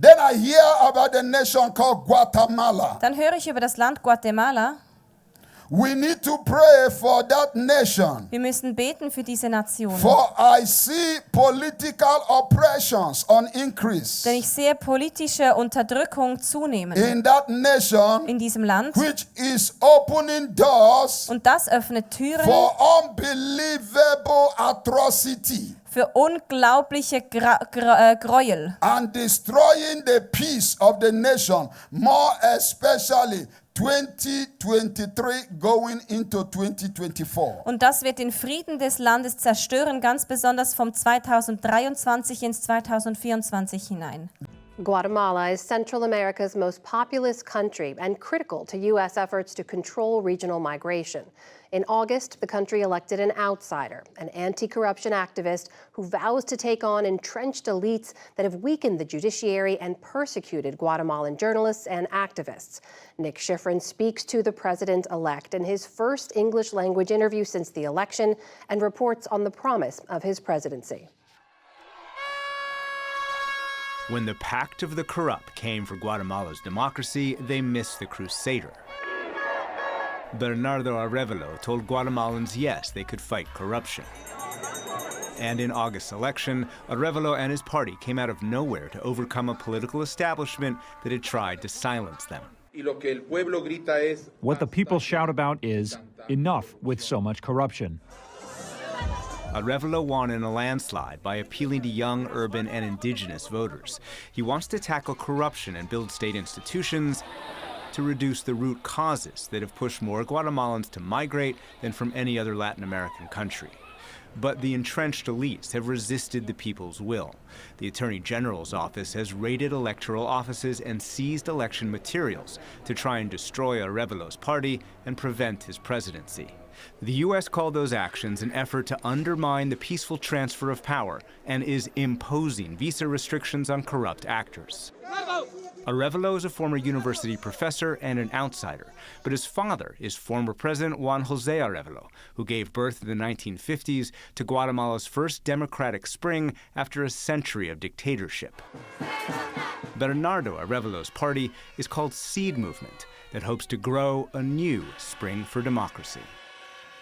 Then I hear about the nation called Guatemala. Dann höre ich über das Land Guatemala. We need to pray for that nation. Wir müssen beten für diese Nation. For I see political oppressions on increase Denn ich sehe politische Unterdrückung zunehmen in that nation, in diesem Land. which is opening doors Und das öffnet Türen for unbelievable atrocity für unglaubliche Gräuel and destroying the peace of the nation, more especially 2023 going into 2024. und das wird den Frieden des Landes zerstören, ganz besonders vom 2023 ins 2024 hinein. Guatemala is Central America's most populous country and critical to U.S. efforts to control regional migration. In August, the country elected an outsider, an anti-corruption activist who vows to take on entrenched elites that have weakened the judiciary and persecuted Guatemalan journalists and activists. Nick Schifrin speaks to the president-elect in his first English-language interview since the election and reports on the promise of his presidency. When the pact of the corrupt came for Guatemala's democracy, they missed the crusader. Bernardo Arevalo told Guatemalans yes, they could fight corruption. And in August's election, Arevalo and his party came out of nowhere to overcome a political establishment that had tried to silence them. What the people shout about is, enough with so much corruption. Arevalo won in a landslide by appealing to young, urban, and indigenous voters. He wants to tackle corruption and build state institutions to reduce the root causes that have pushed more Guatemalans to migrate than from any other Latin American country. But the entrenched elites have resisted the people's will. The Attorney General's office has raided electoral offices and seized election materials to try and destroy Arevalo's party and prevent his presidency. The U.S. called those actions an effort to undermine the peaceful transfer of power and is imposing visa restrictions on corrupt actors. Arevalo is a former university professor and an outsider, but his father is former President Juan José Arevalo, who gave birth in the 1950s to Guatemala's first democratic spring after a century of dictatorship. Bernardo Arevalo's party is called Seed Movement, that hopes to grow a new spring for democracy.